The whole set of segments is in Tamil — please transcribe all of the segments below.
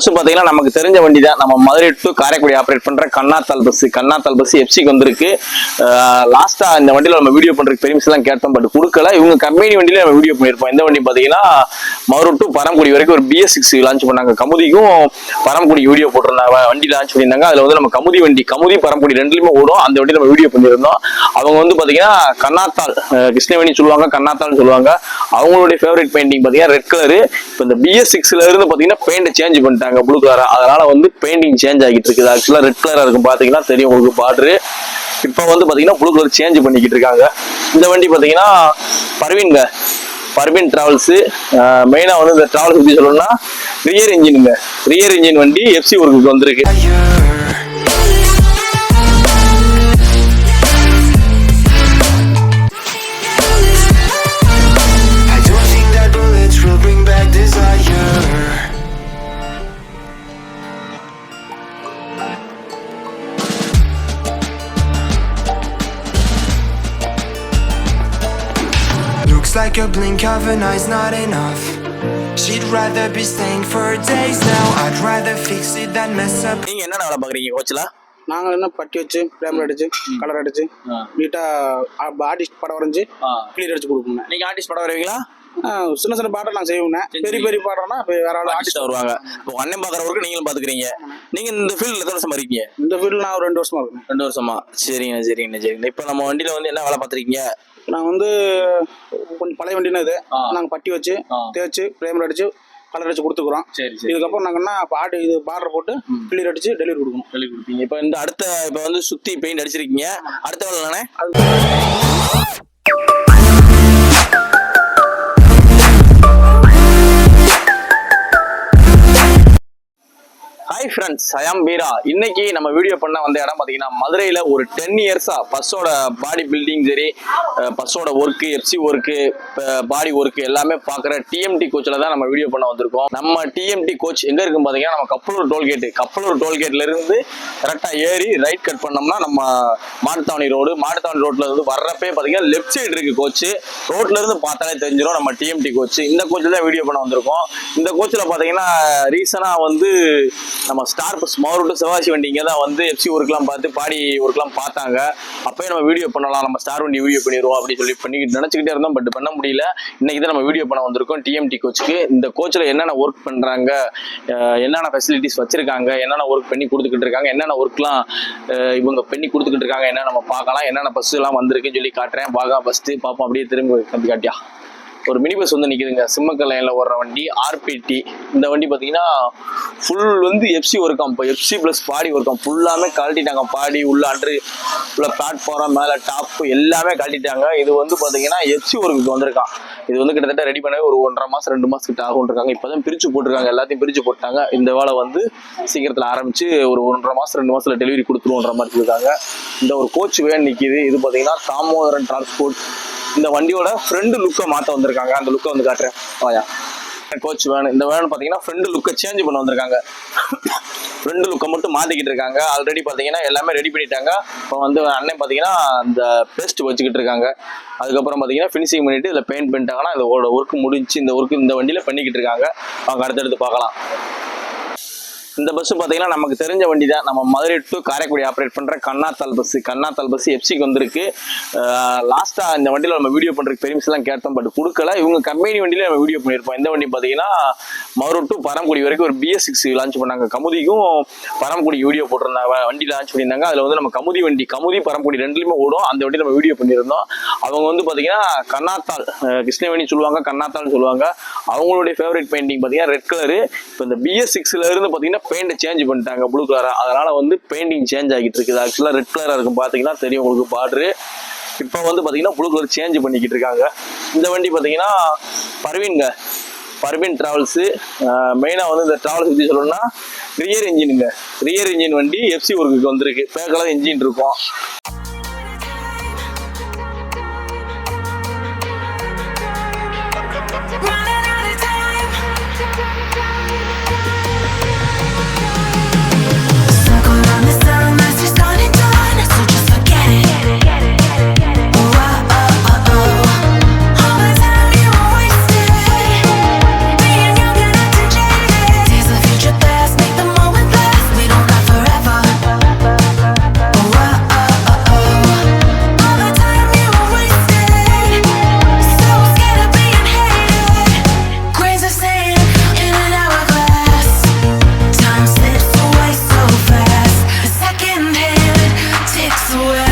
பஸ் பாத்தீங்கன்னா நமக்கு தெரிஞ்ச வண்டி தான். நம்ம மதுரை டு காரைக்குடி ஆப்ரேட் பண்ற கண்ணாத்தாள் பஸ் எஃப்சிக்கு வந்திருக்கு. லாஸ்டா இந்த வண்டியில நம்ம வீடியோ பண்றதுக்கு பெர்மிஷன் எல்லாம் கேட்டோம், பட் கொடுக்கல. இவங்க கம்பெனி வண்டியில நம்ம வீடியோ பண்ணிருப்போம். இந்த வண்டி பாத்தீங்கன்னா மதுரை டு பரமக்குடி வரைக்கும் ஒரு BS6 லான்ச் பண்ணாங்க. கமுதிக்கும் பரமக்குடி வீடியோ போட்டிருந்தாங்க, வண்டி லான்ச் பண்ணியிருந்தாங்க. அதுல வந்து நம்ம கமுதி பரமக்குடி ரெண்டுலயுமே ஓடும். அந்த வண்டி நம்ம வீடியோ பண்ணியிருந்தோம். அவங்க வந்து பாத்தீங்கன்னா கண்ணாத்தாள் கிருஷ்ணவேணி சொல்லுவாங்க, கண்ணாத்தாள் சொல்லுவாங்க. அவங்களுடைய ஃபேவரட் பெயிண்டிங் பாத்தீங்கன்னா ரெட் கலரு. இப்போ இந்த BS6ல இருந்து பாத்தீங்கன்னா பெயிண்ட் சேஞ்ச் பண்ணிட்டாங்க ப்ளூ கலரா. அதனால வந்து பெயிண்டிங் சேஞ்ச் ஆகிட்டு இருக்குது. ஆக்சுவலா ரெட் கலரா இருக்கும், பாத்தீங்கன்னா தெரியும் உங்களுக்கு பார்டரு. இப்போ வந்து பாத்தீங்கன்னா ப்ளூ கலர் சேஞ்ச் பண்ணிக்கிட்டு இருக்காங்க. இந்த வண்டி பாத்தீங்கன்னா பர்வீன் டிராவல்ஸ். மெயினா வந்து இந்த டிராவல்ஸ் எப்படி சொல்லணும்னா ரியர் இன்ஜின் வண்டி எஃப்சி ஒர்க்குக்கு வந்திருக்கு. Like a blink of an eye's not enough. She'd rather be staying for days now. I'd rather fix it than mess up. நீங்க என்ன வேலை பாக்குறீங்க கோச்ல? நாங்க என்ன பட்டி வச்சு பிரேமர் அடிச்சு கலர் அடிச்சு நீட்டா ஆர்டிஸ்ட் படம் வரைஞ்சு கிளியர் அடிச்சு கொடுக்கணும். நீங்க ஆர்டிஸ்ட் படம் வரைவீங்களா? சின்ன பாடம் நாங்க செய்வோம். பெரிய பாடம்னா வேற ஆள் ஆர்டிஸ்ட் வருவாங்க. இப்போ அண்ணன் பாக்குற ஒர்க்கு நீங்களும் பாத்துக்கிறீங்க. நீங்க இந்த ஃபீல்ட்ல எத்தனை வருஷமா இருக்கீங்க? இந்த ஃபீல்ட்ல நான் ஒரு 2 வருஷமா இருக்கேன். 2 வருஷமா. சரிங்க. இப்போ நம்ம வண்டியில வந்து என்ன வேலை பாத்துருக்கீங்க? நான் வந்து கொஞ்சம் பழைய வண்டினா இது நாங்க பட்டி வச்சு தேய்ச்சி பிரேமர் அடிச்சு கலர் அடிச்சு கொடுத்துக்குறோம். இதுக்கப்புறம் நாங்க என்ன இது பார்டர் போட்டு கிளியர் அடிச்சு டெலிவரி கொடுப்பீங்க. இப்போ இந்த இப்போ வந்து சுத்தி பெயிண்ட் அடிச்சிருக்கீங்க. அடுத்த வேலை தானே? ஹாய் ஃப்ரெண்ட்ஸ், ஐ ஆம் வீரா. இன்னைக்கு நம்ம வீடியோ பண்ண வந்த இடம் பார்த்தீங்கன்னா மதுரையில் ஒரு 10 இயர்ஸா பஸ்ஸோட பாடி பில்டிங் சரி, பஸ்ஸோட ஒர்க்கு, எஃப்சி ஒர்க்கு, பாடி ஒர்க்கு எல்லாமே பார்க்குற TMT கோச்சில் தான் நம்ம வீடியோ பண்ண வந்திருக்கோம். நம்ம TMT கோச் எங்கே இருக்குன்னு பார்த்தீங்கன்னா நம்ம கப்பலூர் டோல்கேட்ல இருந்து கரெக்டாக ஏறி ரைட் கட் பண்ணோம்னா நம்ம மாட்டுத்தாவணி ரோட்ல இருந்து வர்றப்பே பார்த்தீங்கன்னா லெஃப்ட் சைடு இருக்கு கோச்சு. ரோட்ல இருந்து பார்த்தாலே தெரிஞ்சிடும் நம்ம TMT கோச். இந்த கோச்சில் தான் வீடியோ பண்ண வந்திருக்கோம். இந்த கோச்சில் பார்த்தீங்கன்னா ரீசனாக வந்து நம்ம ஸ்டார் பஸ் மதுரை சிவாசி வண்டி இங்கே தான் வந்து எஃப்சி ஒர்க்லாம் பார்த்து பாடி ஒர்க்லாம் பார்த்தாங்க. அப்போயே நம்ம வீடியோ பண்ணலாம், நம்ம ஸ்டார் வண்டி வீடியோ பண்ணிடுவோம் அப்படின்னு சொல்லி நினச்சிக்கிட்டே இருந்தோம், பட் பண்ண முடியல. இன்னைக்கு தான் நம்ம வீடியோ பண்ண வந்திருக்கோம் TMT கோச்சுக்கு. இந்த கோச்சில் என்னென்ன ஒர்க் பண்ணுறாங்க, என்னென்ன ஃபெசிலிட்டிஸ் வச்சிருக்காங்க, என்னென்ன ஒர்க் பண்ணி கொடுத்துக்கிட்டு இருக்காங்க, என்னென்ன ஒர்க்லாம் இவங்க பண்ணி கொடுத்துக்கிட்டு இருக்காங்க, என்ன நம்ம பார்க்கலாம், என்னென்ன பஸ்ஸுலாம் வந்திருக்குன்னு சொல்லி காட்டுறேன். ஃபஸ்ட்டு பார்ப்போம். அப்படியே திரும்பி காட்டியா ஒரு மினி பஸ் வந்து நிற்குதுங்க. சிம்மக்கல் லைனில் ஓடுற வண்டி RPT. இந்த வண்டி பார்த்தீங்கன்னா ஃபுல் வந்து எஃப்சி ஒர்க்காம். இப்போ எஃப்சி ப்ளஸ் பாடி ஒர்க்காம். ஃபுல்லாமே கழட்டிட்டாங்க. பாடி உள்ள உள்ள பிளாட்ஃபார்ம் மேலே டாப்பு எல்லாமே கழட்டிட்டாங்க. இது வந்து பார்த்தீங்கன்னா எஃப்சி ஒர்க்குக்கு வந்திருக்கான். இது வந்து கிட்டத்தட்ட ரெடி பண்ணவே ஒரு 1.5 மாதம் 2 மாதம் கிட்ட ஆகும் இருக்காங்க. இப்போ தான் பிரித்து போட்டிருக்காங்க, எல்லாத்தையும் பிரித்து போட்டாங்க. இந்த வேலை வந்து சீக்கிரத்தில் ஆரம்பித்து ஒரு 1.5 மாதம் 2 மாதத்தில் டெலிவரி கொடுத்துருவோன்ற மாதிரி இருக்காங்க. இந்த ஒரு கோச் வேன் நிற்கிது. இது பார்த்தீங்கன்னா தாமோதரன் டிரான்ஸ்போர்ட். இந்த வண்டியோட ஃப்ரண்ட் லுக்கை மாற்ற வந்திருக்காங்க. அந்த லுக்கை வந்து காட்டுறேன் வாயா. கோச் வேன், இந்த வேன் பார்த்தீங்கன்னா ஃப்ரண்ட் லுக்கை சேஞ்ச் பண்ண வந்திருக்காங்க. ஃப்ரண்ட் லுக்கை மட்டும் மாற்றிக்கிட்டு இருக்காங்க. ஆல்ரெடி பார்த்தீங்கன்னா எல்லாமே ரெடி பண்ணிட்டாங்க. இப்போ வந்து அண்ணன் பார்த்தீங்கன்னா அந்த பேஸ்ட் வச்சுக்கிட்டு இருக்காங்க. அதுக்கப்புறம் பார்த்தீங்கன்னா ஃபினிஷிங் பண்ணிட்டு இதில் பெயிண்ட் பண்ணிட்டாங்கன்னா இதோட ஒர்க் முடிஞ்சு இந்த ஒர்க்கு இந்த வண்டியில் பண்ணிக்கிட்டு இருக்காங்க. அவங்க அடுத்தடுத்து பார்க்கலாம். இந்த பஸ் பார்த்தீங்கன்னா நமக்கு தெரிஞ்ச வண்டி தான். நம்ம மதுரை டு காரைக்குடி ஆப்ரேட் பண்ற கண்ணாத்தாள் பஸ் எஃப்சிக்கு வந்திருக்கு. லாஸ்டா இந்த வண்டியில நம்ம வீடியோ பண்றதுக்கு பெர்மிஷன் எல்லாம் கேட்டோம், பட் கொடுக்கல. இவங்க கம்பெனி வண்டியில நம்ம வீடியோ பண்ணிருப்போம். இந்த வண்டி பார்த்தீங்கன்னா மதுரை டு பரமக்குடி வரைக்கும் ஒரு BS6 லான்ச் பண்ணாங்க. கமுதிக்கும் பரமக்குடி வீடியோ போட்டிருந்தாங்க, வண்டி லான்ச் பண்ணியிருந்தாங்க. அதுல வந்து நம்ம கமுதி பரமக்குடி ரெண்டுலயுமே ஓடும். அந்த வண்டி நம்ம வீடியோ பண்ணியிருந்தோம். அவங்க வந்து பார்த்தீங்கன்னா கண்ணாத்தாள் கிருஷ்ணவேணி சொல்லுவாங்க, கண்ணாத்தாள் சொல்லுவாங்க. அவங்களுடைய ஃபேவரட் பெயிண்டிங் பார்த்தீங்கன்னா ரெட் கலரு. இப்போ இந்த BS6ல இருந்து பார்த்தீங்கன்னா பெயிண்ட் சேஞ்ச் பண்ணிட்டாங்க ப்ளூ கலரா. அதனால வந்து பெயிண்டிங் சேஞ்ச் ஆகிட்டு இருக்குது. ஆக்சுவலா ரெட் கலரா இருக்கும், பாத்தீங்கன்னா தெரியும் உங்களுக்கு பார்டரு. இப்போ வந்து பாத்தீங்கன்னா ப்ளூ கலர் சேஞ்ச் பண்ணிக்கிட்டு இருக்காங்க. இந்த வண்டி பாத்தீங்கன்னா பர்வீன் டிராவல்ஸ். மெயினா வந்து இந்த டிராவல்ஸ் எப்படி சொல்லணும்னா ரியர் இன்ஜின் வண்டி எஃப்சி ஒர்க்குக்கு வந்திருக்கு. பேக்கலா இன்ஜின் இருக்கும். away.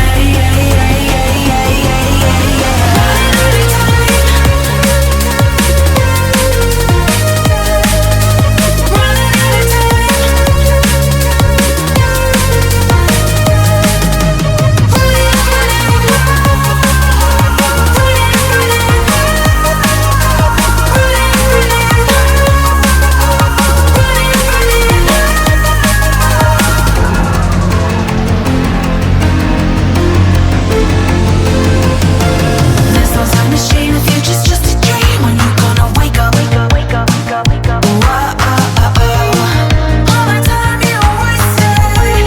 There's no time machine, the future's just a dream. When you gonna wake up? Whoa. All the time you wasted,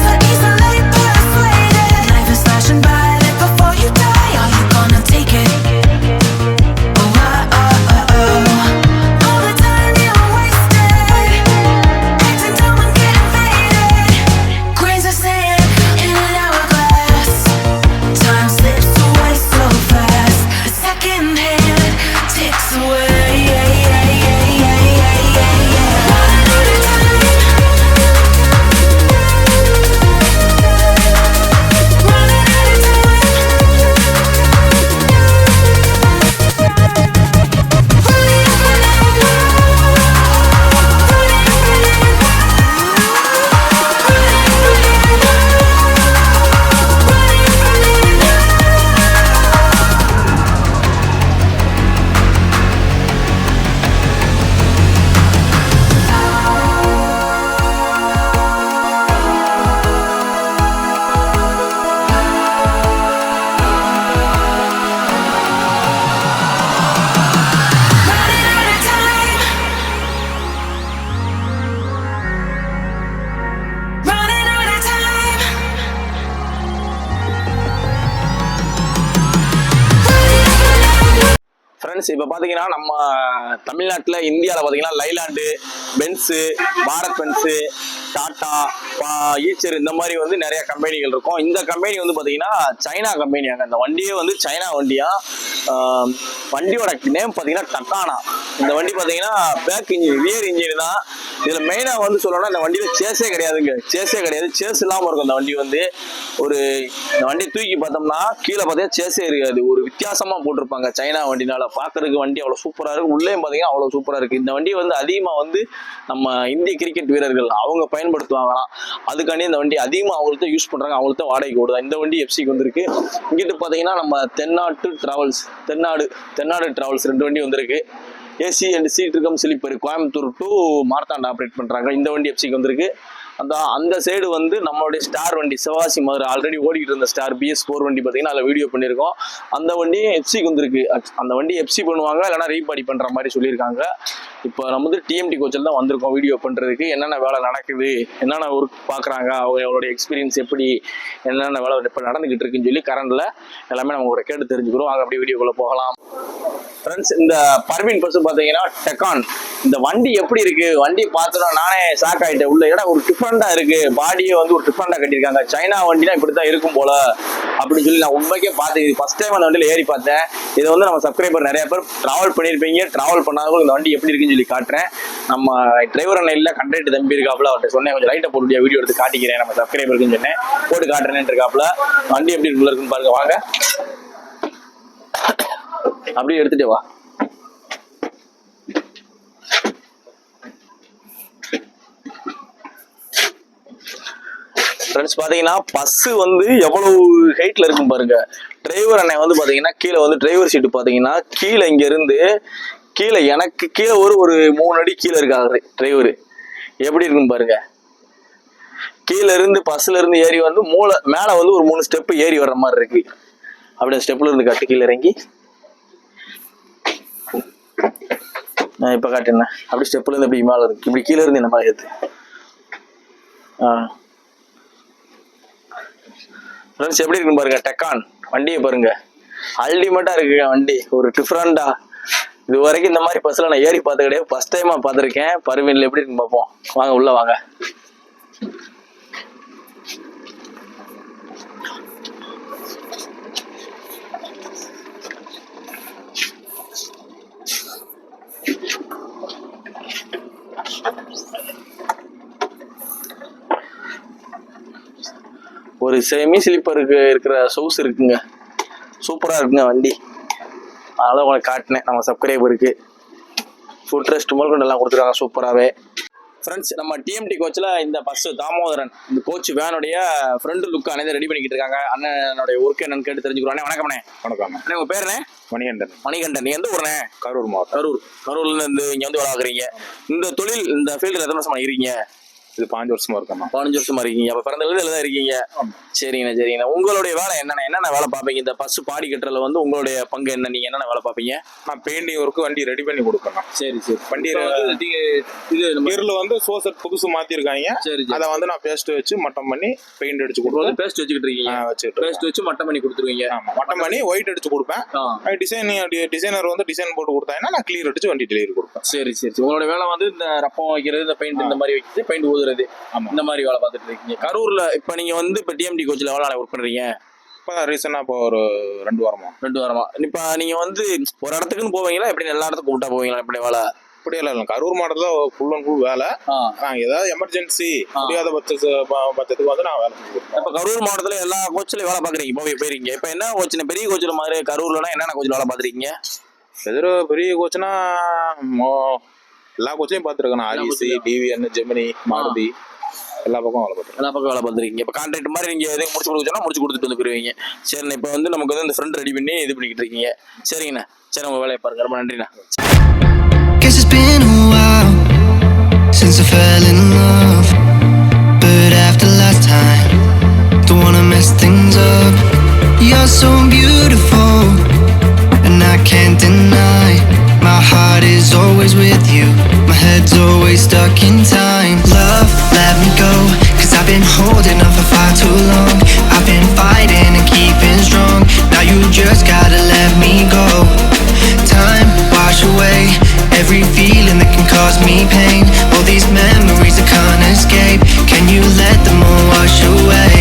so easily persuaded. Life is flashing by, live before you die. Are you gonna take it? Whoa. All the time you wasted, acting dumb and getting faded. Grains of sand in an hourglass. Time slips away so fast. A second hand ticks away. Running out of friends இப்போ பார்த்தீங்கன்னா நம்ம தமிழ்நாட்டில் இந்தியாவில் பார்த்தீங்கன்னா Leyland, Benz, Bharat Benz, tata, Eicher இந்த மாதிரி வந்து நிறைய கம்பெனிகள் இருக்கும். இந்த கம்பெனி வந்து பார்த்தீங்கன்னா சைனா கம்பெனியாங்க. இந்த வண்டியே வந்து சைனா வண்டியா. வண்டியோட நேம் பார்த்தீங்கன்னா டக்கானா. இந்த வண்டி பார்த்தீங்கன்னா பேக் இன்ஜின், ரியர் இன்ஜின் தான். இதில் மெயினாக வந்து சொல்லணும்னா இந்த வண்டியில் சேஸே கிடையாதுங்க. சேஸே கிடையாது. சேஸ் இல்லாமல் இருக்கும் இந்த வண்டி வந்து. இந்த வண்டி தூக்கி பார்த்தோம்னா கீழே பார்த்தீங்கன்னா சேஸே இருக்காது. ஒரு வித்தியாசமாக போட்டிருப்பாங்க சைனா வண்டினால. பார்க்கறதுக்கு வண்டி அவ்வளோ சூப்பராக இருக்கு. உள்ளே பார்த்தீங்கன்னா அவ்வளோ சூப்பராக இருக்கு. இந்த வண்டி வந்து அதிகமாக வந்து நம்ம இந்திய கிரிக்கெட் வீரர்கள் அவங்க பயன்படுத்துவாங்களாம். அதுக்காண்டி இந்த வண்டி அதிகமாக அவங்கள்ட்ட யூஸ் பண்ணுறாங்க. அவங்கள்ட்ட வாடகைக்கு ஓடுதான். இந்த வண்டி எஃப்சிக்கு வந்திருக்கு. இங்கிட்டு பார்த்தீங்கன்னா நம்ம தென்னாடு டிராவல்ஸ் 2 வண்டி வந்திருக்கு. ஏசி அண்ட் சீட் இருக்கும் sleeper. Coimbatore to Marthanda operate பண்ணுறாங்க. இந்த வண்டி எஃப்சிக்கு வந்திருக்கு. அந்த சைடு வந்து நம்மளுடைய ஸ்டார் வண்டி சிவாசி மதுரை ஆல்ரெடி ஓடிக்கிட்டு இருந்த ஸ்டார் BS4 வண்டி பார்த்தீங்கன்னா அதில் வீடியோ பண்ணியிருக்கோம். அந்த வண்டியும் எஃப்சிக்கு வந்திருக்கு. அந்த வண்டி எஃப்சி பண்ணுவாங்க, இல்லைனா ரீபாடி பண்ணுற மாதிரி சொல்லியிருக்காங்க. இப்போ நம்ம வந்து TMT கோச்சில் தான் வந்திருக்கோம் வீடியோ பண்ணுறதுக்கு. என்னென்ன வேலை நடக்குது, என்னென்ன ஒர்க் பார்க்குறாங்க, அவங்களோட எக்ஸ்பீரியன்ஸ் எப்படி, என்னென்ன வேலை இப்போ நடந்துக்கிட்டு இருக்குன்னு சொல்லி கரண்டில் எல்லாமே நம்ம கூட கேட்டு தெரிஞ்சுக்கிறோம். அங்கே அப்படியே வீடியோக்குள்ளே போகலாம். ஃப்ரெண்ட்ஸ், இந்த பர்வீன் பஸ் பார்த்தீங்கன்னா டெக்கான். இந்த வண்டி எப்படி இருக்கு, வண்டி பார்த்தோன்னா நானே ஷாக் ஆகிட்டேன். உள்ள இடம் ஒரு டிஃப்ரெண்டாக இருக்கு. பாடியை வந்து ஒரு டிஃப்ரெண்டாக கட்டியிருக்காங்க. சைனா வண்டினா இப்படி தான் இருக்கும் போல அப்படின்னு சொல்லி நான் உண்மைக்கே பார்த்து ஃபர்ஸ்ட் டைம் அந்த வண்டியில் ஏறி பார்த்தேன். இதை வந்து நம்ம சப்ஸ்கிரைபர் நிறைய பேர் ட்ராவல் பண்ணியிருப்பீங்க. ட்ராவல் பண்ணாதவங்க இந்த வண்டி எப்படி இருக்குன்னு சொல்லி காட்டுறேன். நம்ம டிரைவர் அண்ணன் இல்லை, கண்டக்டர் தம்பி இருக்காப்புல. அவர்கிட்ட சொன்னேன் கொஞ்சம் லைட்டை போட்டு வீடியோ எடுத்து காட்டிக்கிறேன் நம்ம சப்ஸ்கிரைபருக்குன்னு சொன்னேன். போட்டு காட்டுறேன்னு இருக்காப்புல. வண்டி எப்படி இருக்குன்னு பாருங்க. வாங்க அப்படியே எடுத்துட்டு வா. ஃப்ரெண்ட்ஸ் பார்த்தீங்கன்னா பஸ் வந்து எவ்வளவு ஹைட்ல இருக்கும் பாருங்க. டிரைவர் அண்ணன் வந்து பார்த்தீங்கன்னா கீழே வந்து டிரைவர் சீட்டு பார்த்தீங்கன்னா கீழே இருந்து கீழே எனக்கு கீழே ஒரு 3 அடி கீழே இருக்காரு டிரைவர். எப்படி இருக்குன்னு பாருங்க. கீழே இருந்து பஸ்ல இருந்து ஏறி வந்து மேலே வந்து ஒரு 3 ஸ்டெப்பு ஏறி வர்ற மாதிரி இருக்கு. அப்படியே ஸ்டெப்ல இருந்து காட்டு கீழே இறங்கி. நான் இப்ப காட்டுறேன். அப்படி ஸ்டெப்ல இருந்து இப்படி மேலே இருக்கு. இப்படி கீழே இருந்து இந்த மாதிரி ஏத்து. ஃப்ரெண்ட்ஸ் எப்படி இருக்குன்னு பாருங்க. டெக்கான் வண்டியை பாருங்க. அல்டிமேட்டா இருக்குங்க வண்டி. ஒரு டிஃப்ரெண்டா இது வரைக்கும் இந்த மாதிரி பஸ்ல நான் ஏறி பார்த்து கிடையாது. ஃபர்ஸ்ட் டைமா பார்த்துருக்கேன். பருவீன்ல எப்படி இருக்குன்னு பார்ப்போம். வாங்க உள்ள வாங்க. ஒரு ஒரு செமி ஸ்லீப்பருக்கு இருக்கிற சோர்ஸ் இருக்குங்க, சூப்பராக இருக்குங்க வண்டி. அதெல்லாம் உங்களுக்கு காட்டினேன் நம்ம சப்ஸ்கிரைபருக்கு. ஃபுட் ரெஸ்ட் முதல் கொண்டு எல்லாம் கொடுத்துருக்காங்க சூப்பராகவே. ஃப்ரெண்ட்ஸ், நம்ம டிஎம்டி கோச்சில் இந்த பஸ் தாமோதரன் இந்த கோச் வேனுடைய ஃப்ரண்ட் லுக் அனைத்து ரெடி பண்ணிக்கிட்டு இருக்காங்க. அண்ணனுடைய ஒர்க் என்னன்னு கேட்டு தெரிஞ்சுக்கிறோம். வணக்கம்ண்ணே. வணக்கம். உங்கள் பேருண்ணே? மணிகண்டன். மணிகண்டன். நீ எந்த ஊர்ண்ணே? கரூர் மாவட்டம். கரூர்ல இருந்து இங்கே வந்து வேலை பார்க்குறீங்க. இந்த தொழில் இந்த ஃபீல்டில் எத்தனை வருஷமா இருக்கீங்க? இது 15 வருஷமா இருக்கேன். 15 வருஷமா இருக்கீங்க. அப்போ பிறந்ததுல தான் இருக்கீங்க. சரிங்கண்ணா. உங்களுடைய வேலை என்னென்ன வேலை பார்ப்பீங்க? இந்த பஸ் பாடி கட்டுறதுல வந்து உங்களுடைய பங்கு என்ன? நீங்க என்னென்ன வேலை பார்ப்பீங்க? நான் பெயிண்டிங் ஒர்க்கு வண்டி ரெடி பண்ணி கொடுக்கணும். சரி. வண்டி இது கியர்ல வந்து சோசட் புதுசு மாத்திருக்காங்க. சரி. அதை வந்து நான் பேஸ்ட் வச்சு மட்டம் பண்ணி பெயிண்ட் அடிச்சு கொடுப்பேன். பேஸ்ட் வச்சுக்கிட்டு இருக்கீங்க? பேஸ்ட் வச்சு மட்டம் பண்ணி கொடுத்துருவீங்க. மட்டம் பண்ணி ஒயிட் அடிச்சு கொடுப்பேன். டிசைனர் வந்து டிசைன் போட்டு கொடுத்தாங்கன்னா நான் கிளியர் அடிச்சு வண்டி டெலிவரி கொடுப்பேன். சரி. உங்களோட வேலை வந்து இந்த ரப்பம் வைக்கிறது, இந்த பெயிண்ட் இந்த மாதிரி வைக்கிறது, பெயிண்ட் ஊதுறது, இந்த மாதிரி வேலை பார்த்துட்டு இருக்கீங்க. கரூர்ல இப்ப நீங்க வந்து இப்ப டிஎம்டி கோச்சில் எவ்வளவு நாள் ஒர்க் பண்றீங்க? இப்போ ரீசனா இப்போ ஒரு 2 வாரமா. இப்ப நீங்க வந்து ஒரு இடத்துக்குன்னு போவீங்களா? எப்படி எல்லா இடத்துக்கும் கூப்பிட்டா போவீங்களா? எப்படி வேலை? அப்படி இல்லை, கரூர் மாவட்டத்தில் ஃபுல் அண்ட் ஃபுல் வேலை. ஏதாவது எமர்ஜென்சி முடியாத பட்சத்துக்கு வந்து நான் வேலை செஞ்சுருக்கேன். இப்போ கரூர் மாவட்டத்தில் எல்லா கோச்சிலையும் வேலை பார்க்குறீங்க, போயிருக்கீங்க. இப்போ என்ன கோச்சில் பெரிய கோச்சில் மாதிரி கரூர்லனா என்னென்ன கோச்சில் வேலை பார்த்துருக்கீங்க? எதிர பெரிய கோச்சுனா எல்லா கோச்சையும் பார்த்துருக்கேன். ஆர்இசி, டிவிஎன், ஜெமினி, மாருதி எல்லா பக்கம் வேலை பார்த்துருக்கீங்க. இப்போ கான்ட்ராக்ட் மாதிரி நீங்கள் எதுவும் முடிச்சு கொடுக்க முடிச்சு கொடுத்துட்டு வந்து போயிருவீங்க. சரிண்ணா. இப்போ வந்து நமக்கு வந்து இந்த ஃப்ரெண்ட் ரெடி பண்ணி இது பண்ணிக்கிட்டு இருக்கீங்க. சரிங்கண்ணா. சரி, உங்கள் வேலையை பாருங்க. ரொம்ப நன்றிண்ணா. Guess it's been a while since I fell in love, but after last time, don't wanna mess things up. You're so beautiful, and I can't deny. My heart is always with you, my head's always stuck in time. Love, let me go, 'cause I've been holding on for far too long. I've been fighting and keeping strong, now you just gotta let me go. Time, wash away every feeling that can cause me pain. All these memories I can't escape, can you let them all wash away?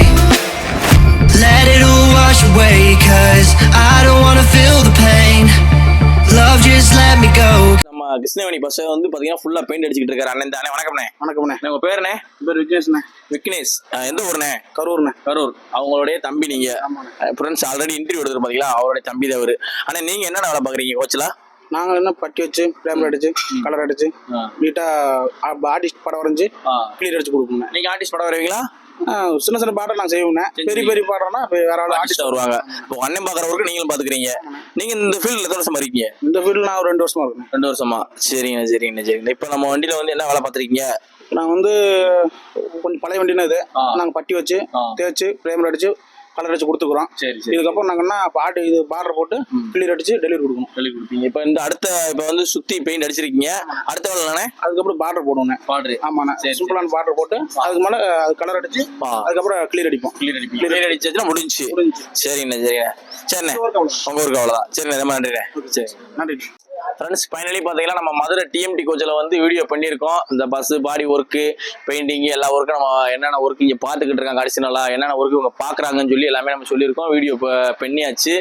Let it all wash away, 'cause I don't wanna feel the pain. Love, just let me go. நம்ம கிருஷ்ணவேணி பஸ் வந்து பாத்தீங்கன்னா ஃபுல்லா பெயிண்ட் அடிச்சுக்கிட்டு இருக்காரு அண்ணன் தானே. வணக்கம்ண்ணே. வணக்கம்ண்ணே. உங்க பேருண்ணே? பேர் விக்னேஷ்ண்ணே. விக்னேஷ். எந்த ஊர்ண்ணே? கரூர்ண்ணே. கரூர். அவங்களுடைய தம்பி நீங்க. ஃப்ரெண்ட்ஸ் ஆல்ரெடி இன்டர்வியூ எடுத்துரு பாத்தீங்களா, அவருடைய தம்பி தான் அவரு. ஆனா நீங்க என்ன வேலை பாக்குறீங்க கோச்சில? நாங்கள் என்ன பட்டி வச்சு பிரேமில் அடிச்சு கலர் அடிச்சு நீட்டாக ஆர்டிஸ்ட் படம் வரைஞ்சி கிளியர் அடிச்சு கொடுப்போங்க. நீங்க ஆர்டிஸ்ட் படம் வரைவீங்களா? சின்ன பாடம் நாங்கள் செய்வோங்க. பெரிய பாடம்னா இப்போ வேற ஆள் ஆர்டிஸ்ட் வருவாங்க. இப்போ அண்ணன் பாக்குற ஒர்க்கு நீங்களும் பாத்துக்கிறீங்க. நீங்க இந்த ஃபீல்ட்ல எத்தனை வருஷமா இருக்கீங்க? இந்த ஃபீல்டு நான் ஒரு 2 வருஷமா இருக்கேன். 2 வருஷமா. சரிங்க. இப்போ நம்ம வண்டியில வந்து என்ன வேலை பார்த்துருக்கீங்க? நான் வந்து கொஞ்சம் பழைய வண்டினா இது நாங்கள் பட்டி வச்சு தேய்ச்சி பிரேமில் அடிச்சு கலர் அடிச்சு கொடுத்துக்குறோம். இதுக்கப்புறம் நாங்கன்னா இது பார்டர் போட்டு கிளியர் அடிச்சு டெலிவரி கொடுப்பீங்க. இப்போ இந்த இப்போ வந்து சுத்தி பெயிண்ட் அடிச்சிருக்கீங்க. அடுத்த வேலை அதுக்கப்புறம் பார்டர் போடுவோங்க. ஆமாண்ணா. சிம்பிளான பார்டர் போட்டு அதுக்கு மேலே அது கலர் அடிச்சு அதுக்கப்புறம் கிளியர் அடிப்போம். கிளியர் அடிச்சா முடிஞ்சு. சரிண்ணே. உங்க ஊருக்கு அவ்வளோதான். சரிண்ணே, ரொம்ப நன்றிண்ணே. சரி, நன்றி. ஃப்ரெண்ட்ஸ், ஃபைனலி பார்த்தீங்கன்னா நம்ம மதுரை டிஎம்டி கோச்சில் வந்து வீடியோ பண்ணியிருக்கோம். இந்த பஸ்ஸு பாடி ஒர்க்கு, பெயிண்டிங்கு எல்லா ஒர்க்கும் நம்ம என்னென்ன ஒர்க்கு இங்கே பார்த்துக்கிட்டு இருக்காங்க அடிஷனலாக என்னென்ன ஒர்க்கு இவங்க பார்க்குறாங்கன்னு சொல்லி எல்லாமே நம்ம சொல்லியிருக்கோம். வீடியோ பண்ணியாச்சு.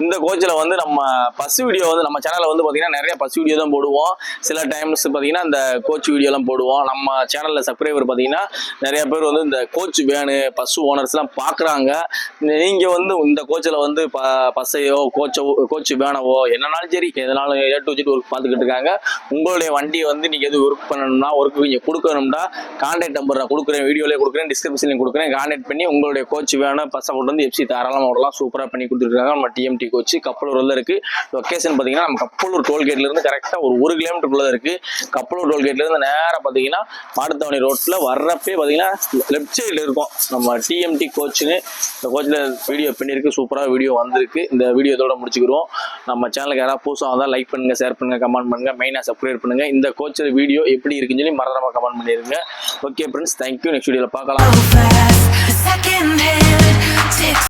இந்த கோச்சில் வந்து நம்ம பஸ் வீடியோ வந்து நம்ம சேனலில் வந்து பார்த்தீங்கன்னா நிறைய பஸ் வீடியோ தான் போடுவோம். சில டைம்ஸ் பார்த்தீங்கன்னா இந்த கோச் வீடியோலாம் போடுவோம். நம்ம சேனலில் சப்ஸ்கிரைபர் பார்த்தீங்கன்னா நிறைய பேர் வந்து இந்த கோச் வேனு பஸ் ஓனர்ஸ்லாம் பார்க்குறாங்க. நீங்கள் வந்து இந்த கோச்சில் வந்து பஸ்ஸையோ கோச் வேனவோ என்னன்னாலும் சரி எதனாலும் ஒர்க் பார்த்துக்கிட்டு இருக்காங்க. உங்களுடைய வண்டியை வந்து நீங்க எது ஒர்க் பண்ணணும்னா ஒர்க்கு நீங்க கொடுக்கணும்னா கான்டாக்ட் நம்பர் நான் கொடுக்குறேன், வீடியோலேயே கொடுக்குறேன், டிஸ்கிரிப்ஷன்லையும் கொடுக்குறேன். கான்டாக்ட் பண்ணி உங்களுடைய கோச் வேணும் பஸ்ஸை கொண்டு வந்து எஃப்சி தாராளமாக விடலாம். சூப்பராக பண்ணி கொடுத்துருக்காங்க. நம்ம டிஎம்டி கோச் கப்பலூரில் இருக்கு. லொக்கேஷன் பார்த்தீங்கன்னா நம்ம கப்பலூர் டோல்கேட்ல இருந்து கரெக்டாக ஒரு 1 கிலோமீட்டருக்குள்ள இருக்கு. கப்பலூர் டோல்கேட்ல இருந்து நேராக பார்த்தீங்கன்னா மாட்டுத்தாவணி ரோட்ல வர்றப்பே பார்த்தீங்கன்னா லெஃப்ட் சைடில் இருக்கும் நம்ம டிஎம்டி கோச்சுன்னு. இந்த கோச்சில் வீடியோ பண்ணியிருக்கு. சூப்பராக வீடியோ வந்திருக்கு. இந்த வீடியோ இதோட முடிச்சுக்கிறோம். நம்ம சேனலுக்கு யாராவது புதுசாக வந்தால் லைக் பண்ணுங்க, ஷேர் பண்ணுங்க, கமெண்ட் பண்ணுங்க, மெயினாக சப்ஸ்கிரைப் பண்ணுங்க. இந்த கோச் வீடியோ எப்படி இருக்குன்னு சொல்லி மறக்காம கமெண்ட் பண்ணிருங்க. Okay friends, thank you. நெக்ஸ்ட் வீடியோவில் பார்க்கலாம்.